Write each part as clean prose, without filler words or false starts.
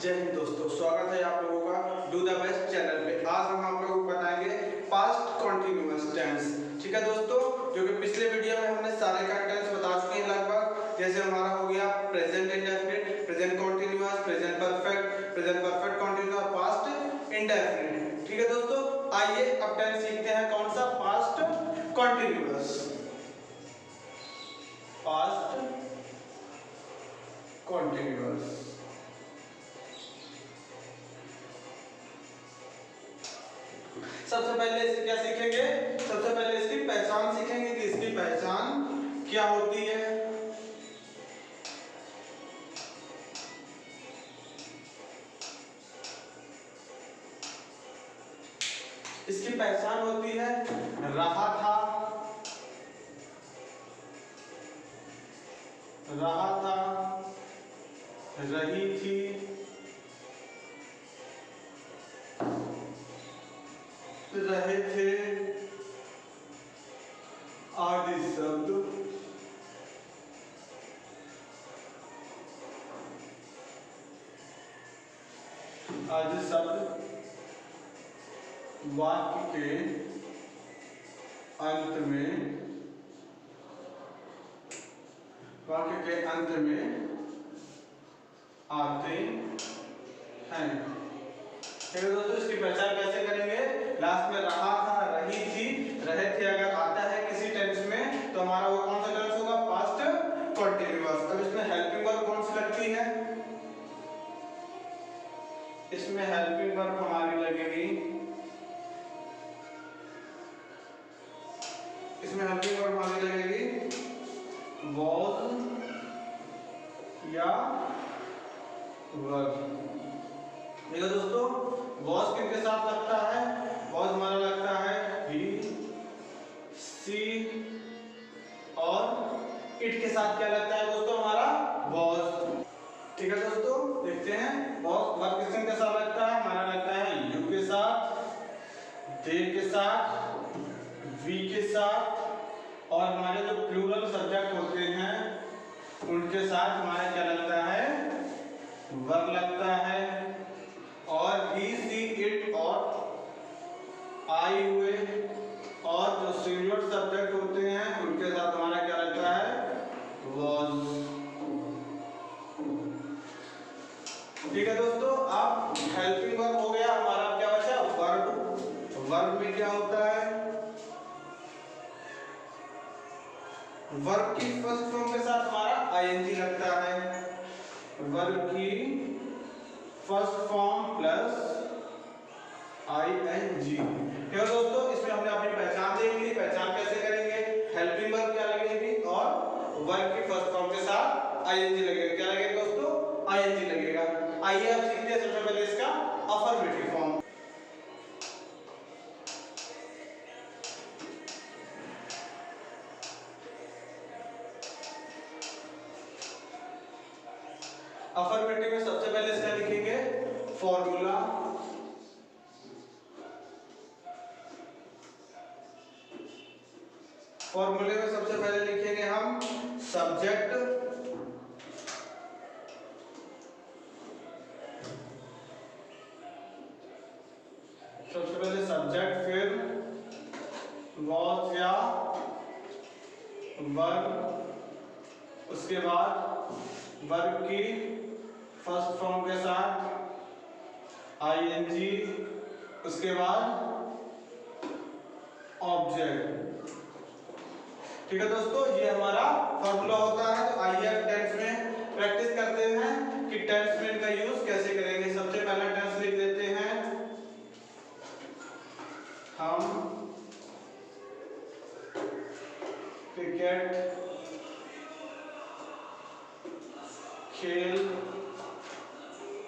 जय हिंद दोस्तों, स्वागत है आप लोगों का डू द बेस्ट चैनल पे। आज हम आप लोगों को बताएंगे पास्ट कॉन्टिन्यूअस टेंस। ठीक है दोस्तों, जो कि पिछले वीडियो में हमने सारे का टेंस बता चुके हैं लगभग। जैसे हमारा हो गया present indefinite, present continuous, present perfect continuous, past indefinite. ठीक है दोस्तों, आइए अब टेंस सीखते हैं कौन सा, पास्ट कॉन्टिन्यूअस। पास्ट कॉन्टिन्यूअस सबसे पहले इसे क्या सीखेंगे, सबसे पहले इसकी पहचान सीखेंगे कि इसकी पहचान क्या होती है। इसकी पहचान होती है रहा था, रही थी, रहे थे आदि शब्द वाक्य के अंत में आते हैं। ठीक है दोस्तों, इसकी पहचान कैसे करेंगे, लास्ट में रहा था, रही थी, रहे थे अगर आता है किसी टेंस में तो हमारा वो कौन सा टेंस होगा, पास्ट कॉन्टिन्यूअस। अब इसमें हेल्पिंग वर्ब कौन सी लगती है, इसमें हेल्पिंग वर्ब हमारी लगेगी, इसमें हेल्पिंग वर्ब हमारी लगेगी was या was। देखो दोस्तों, was किसके साथ लगता है, was हमारा लगता है he, she और it के साथ क्या लगता है दोस्तों, हमारा was। ठीक है दोस्तों, देखते हैं was वर्ब किसके साथ लगता है, हमारा लगता है you के साथ, they के साथ, we के साथ, और हमारे जो प्लूरल सब्जेक्ट होते हैं उनके साथ हमारा क्या लगता है, वर्ब लगता है। और he, she, it और आई हुए और जो सिंगुलर सब्जेक्ट होते हैं उनके साथ हमारा क्या लगता है, was। ठीक है दोस्तों, अब हेल्पिंग वर्ब हो गया हमारा, क्या बचा वर्ब। वर्ब में क्या होता है, वर्ब की फर्स्ट फॉर्म के साथ हमारा आईएनजी लगता है, वर्ब की फर्स्ट फॉर्म प्लस आईएनजी। ठीक है दोस्तों, इसमें हमने अपनी पहचान देख ली। पहचान कैसे करेंगे, हेल्पिंग वर्ब क्या लगेगी और वर्ब की फर्स्ट फॉर्म के साथ आईएनजी लगेगा। क्या लगेगा दोस्तों, आईएनजी लगेगा। आइए अब सीखते हैं सबसे पहले इसका अफर्मेटिव फॉर्म। अफर्मेटिव में सबसे पहले इसका लिखेंगे फॉर्मूला, फॉर्मूले में सबसे पहले लिखेंगे हम सब्जेक्ट, सबसे पहले सब्जेक्ट, फिर was या वर्ब, उसके बाद वर्ब की फर्स्ट फॉर्म के साथ आईएनजी, उसके बाद ऑब्जेक्ट। ठीक है दोस्तों, ये हमारा फॉर्मूला होता है। तो आइए अब टेंस में प्रैक्टिस करते हैं कि टेंस में इनका यूज कैसे करेंगे। सबसे पहला टेंस लिख देते हैं हम क्रिकेट खेल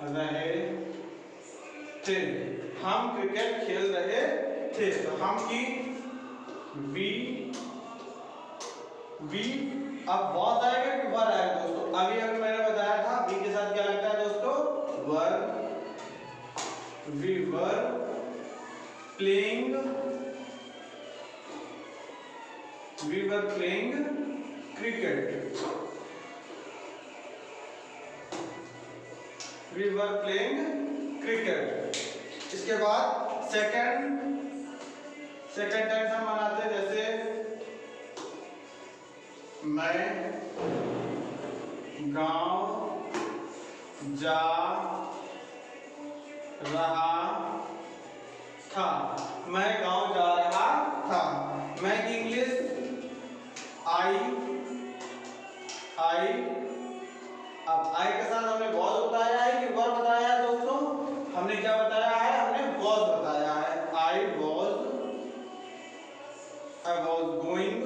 रहे थे, हम क्रिकेट खेल रहे थे। तो हम की वी अब बहुत आएगा कि वर आएगा दोस्तों। अभी अभी मैंने बताया था वी के साथ क्या लगता है दोस्तों, were. We were playing, cricket. We were playing cricket. इसके बाद सेकंड टेंस हम बनाते हैं, जैसे मैं गांव जा रहा था। मैं गांव जा रहा था। मैं की इंग्लिश आई। अब आई के साथ हमने वॉज बताया है कि वर्ब बताया है दोस्तों? हमने क्या बताया है? हमने वॉज बताया है। I was going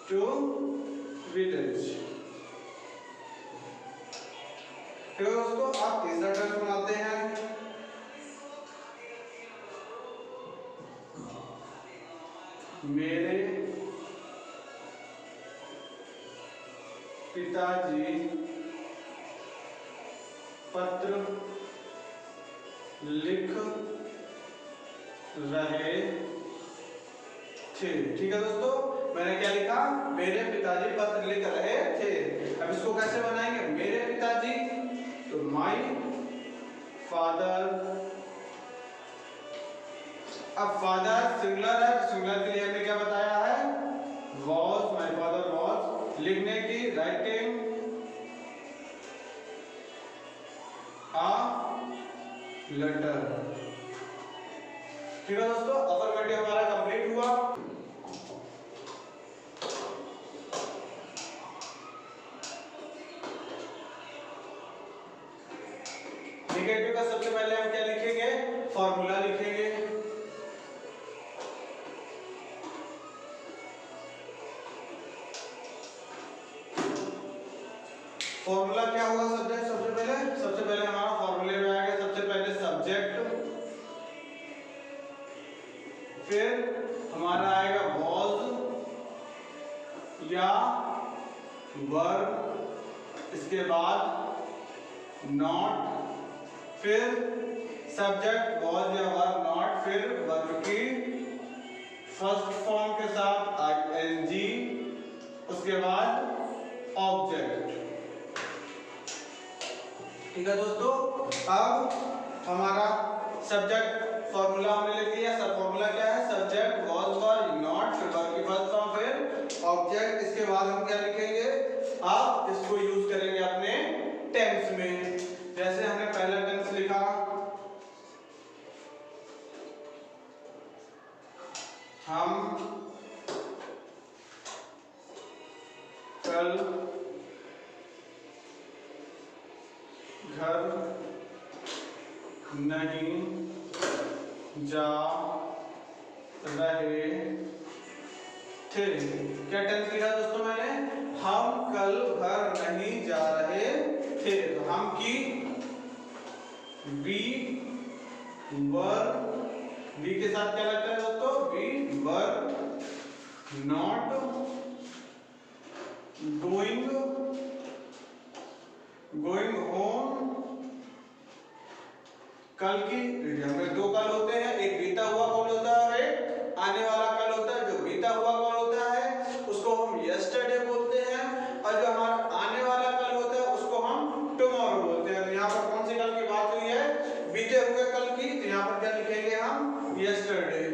to village. ठीक है दोस्तों, आप तीसरा टेंस बनाते हैं। मेरे पिताजी पत्र लिख रहे थे। ठीक है दोस्तों, मैंने क्या लिखा? मेरे पिताजी पत्र लिख रहे थे। अब इसको कैसे बनाएंगे? मेरे पिताजी, तो माई फादर। अब फादर सिंगुलर है, सिंगुलर के लिए हमने क्या बताया है? Was, my father was. लिखने की राइटिंग आ लेटर। ठीक है दोस्तों, अफर्मेटिव हमारा कंप्लीट हुआ। नेगेटिव का सबसे पहले हम क्या लिखेंगे? फॉर्मूला लिखेंगे। फॉर्मूला क्या होगा? सब्जेक्ट सबसे पहले हमारा फॉर्मूले में आएगा सबसे पहले सब्जेक्ट, फिर हमारा आएगा वॉज या वर्ब, इसके बाद नॉट, फिर सब्जेक्ट वॉज या वर्ब नॉट, फिर वर्ब की फर्स्ट फॉर्म के साथ आईएनजी, उसके बाद ऑब्जेक्ट। ठीक है दोस्तों, अब हमारा सब्जेक्ट फॉर्मूला हमने लिख लिया। सब फॉर्मूला क्या है? सब्जेक्ट वॉज वर्ब नॉट, फिर वर्ब की फर्स्ट फॉर्म, फिर ऑब्जेक्ट। इसके बाद हम क्या लिखेंगे? अब इसको यूज करेंगे अपने टेंस में। जैसे हमने पहला टेंस लिखा, हम कल घर नहीं जा रहे थे। क्या टेंस लिखा दोस्तों मैंने? हम कल घर नहीं जा रहे थे। तो हम की वी वर, वी के साथ क्या लगता है दोस्तों? We were not going home. कल की में दो कल होते हैं, एक बीता हुआ कल होता है, एक आने वाला कल होता है। जो बीता हुआ कल होता है उसको हम यस्टरडे बोलते हैं, और जो हमारा आने वाला कल होता है उसको हम टुमारो बोलते हैं। यहाँ पर कौन सी कल की बात हुई है? बीते हुए कल की। तो यहाँ पर क्या लिखेंगे हम? यस्टरडे।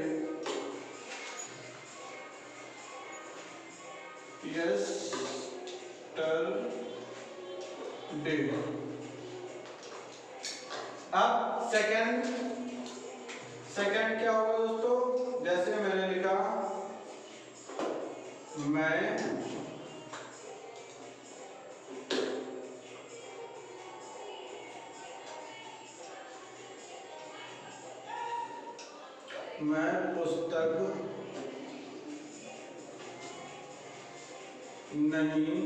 अब सेकंड क्या होगा दोस्तों? जैसे मैंने लिखा, मैं पुस्तक नहीं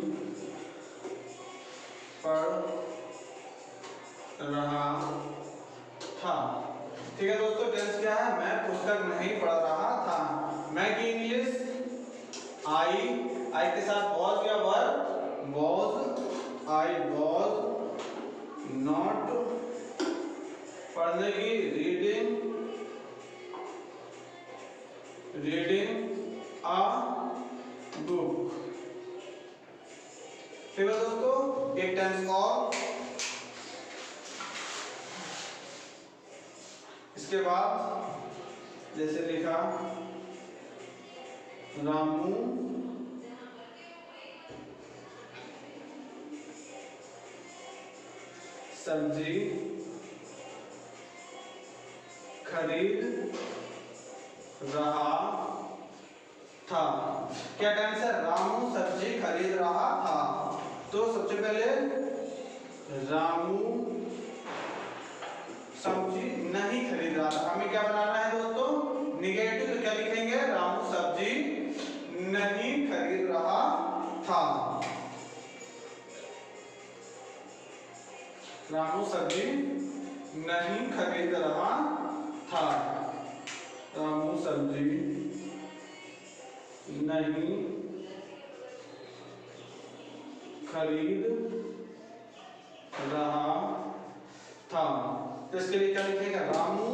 पढ़ रहा था। ठीक है दोस्तों, टेंस क्या है? मैं पुस्तक नहीं पढ़ रहा था। मैं की इंग्लिश आई के साथ वॉज या verb? Was. I was not. पढ़ने की रीडिंग अ बुक। ठीक है दोस्तों, एक टेंस और इसके बाद जैसे लिखा रामू सब्जी खरीद रहा था। क्या टेंस है? रामू सब्जी खरीद रहा था। तो सबसे पहले रामू सब्जी नहीं खरीद रहा था। हमें क्या बनाना है दोस्तों? निगेटिव। तो क्या लिखेंगे? रामू सब्जी नहीं खरीद रहा था। रामू सब्जी नहीं खरीद रहा था। रामू सब्जी नहीं खरीद रहा था। तो इसके लिए क्या लिखेगा? रामू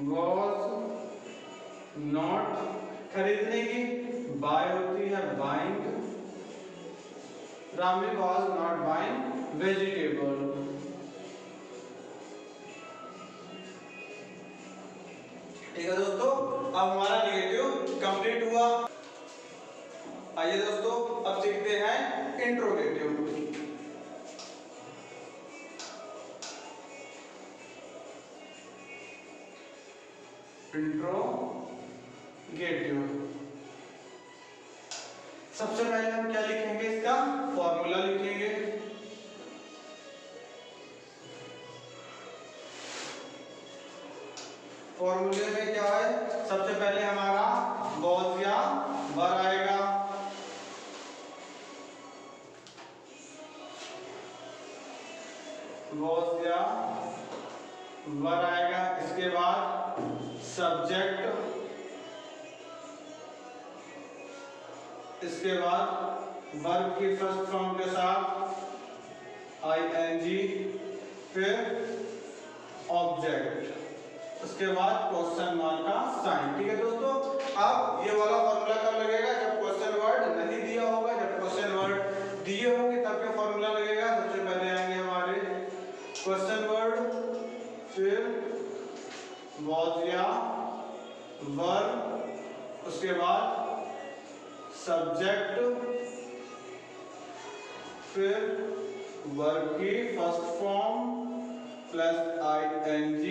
was not, खरीदने की बाय होती है buying. Ramu was not buying vegetable। ठीक है दोस्तों, अब हमारा निगेटिव कंप्लीट हुआ। आइए दोस्तों अब सीखते हैं इंट्रोगेटिव। इंट्रोगेटिव सबसे पहले हम क्या लिखेंगे? इसका फॉर्मूला लिखेंगे। फॉर्मूले में क्या है? सबसे पहले हमारा was या वर आएगा। was या वर आएगा। इसके बाद सब्जेक्ट, इसके बाद वर्ब की फर्स्ट फॉर्म के साथ ing, फिर ऑब्जेक्ट, उसके बाद क्वेश्चन मार्क का साइन। ठीक है दोस्तों, अब ये वाला फॉर्मूला कब लगेगा? जब क्वेश्चन वर्ड नहीं दिया होगा। जब क्वेश्चन वर्ड दिए होंगे तब क्या फॉर्मूला लगेगा? सबसे पहले आएंगे हमारे क्वेश्चन वर्ड, फिर was या वर्ब, उसके बाद सब्जेक्ट, फिर वर्ब की फर्स्ट फॉर्म प्लस ing,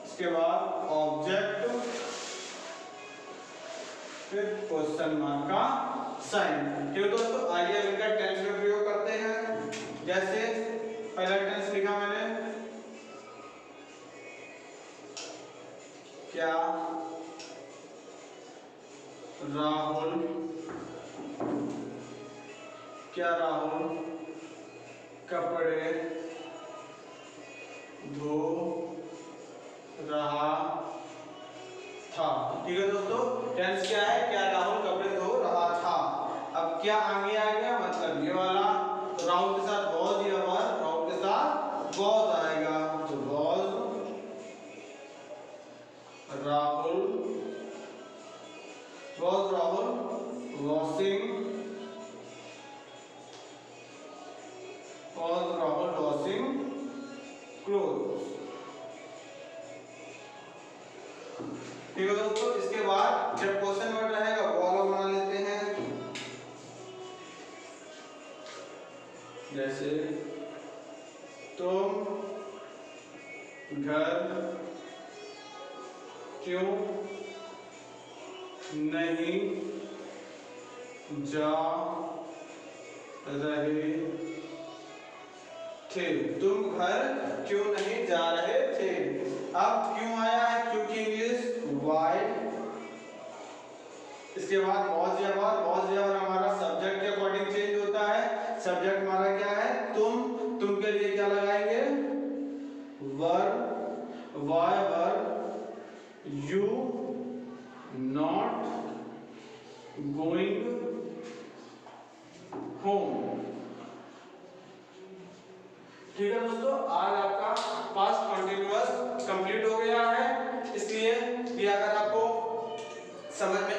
इसके बाद ऑब्जेक्ट, फिर क्वेश्चन मार्क का साइन। ठीक है दोस्तों, आइए अब इनका टेंस में प्रयोग करते हैं। जैसे पहला टेंस लिखा मैंने, क्या राहुल कपड़े धो रहा था। ठीक है दोस्तों, टेंस क्या है? क्या राहुल कपड़े धो रहा था। अब क्या आगे आ गया? मतलब ये वाला। तो राहुल के साथ was या वर, राहुल के साथ was आएगा। तो was राहुल washing clothes। ठीक है दोस्तों, इसके बाद जब क्वेश्चन वर्ड रहेगा वो वाला बना लेते हैं। जैसे तुम घर क्यों नहीं जा रहे थे? तुम घर क्यों नहीं जा रहे थे? अब क्यों आया है? क्योंकि इंग्लिश वाई। इसके बाद was या वर हमारा सब्जेक्ट के अकॉर्डिंग चेंज होता है। सब्जेक्ट हमारा क्या है? तुम के लिए क्या लगाएंगे? Verb, why verb, you not going home. ठीक है दोस्तों, आज आपका पास्ट कंटिन्यूअस कंप्लीट हो गया है। इसलिए ये अगर आपको समझ में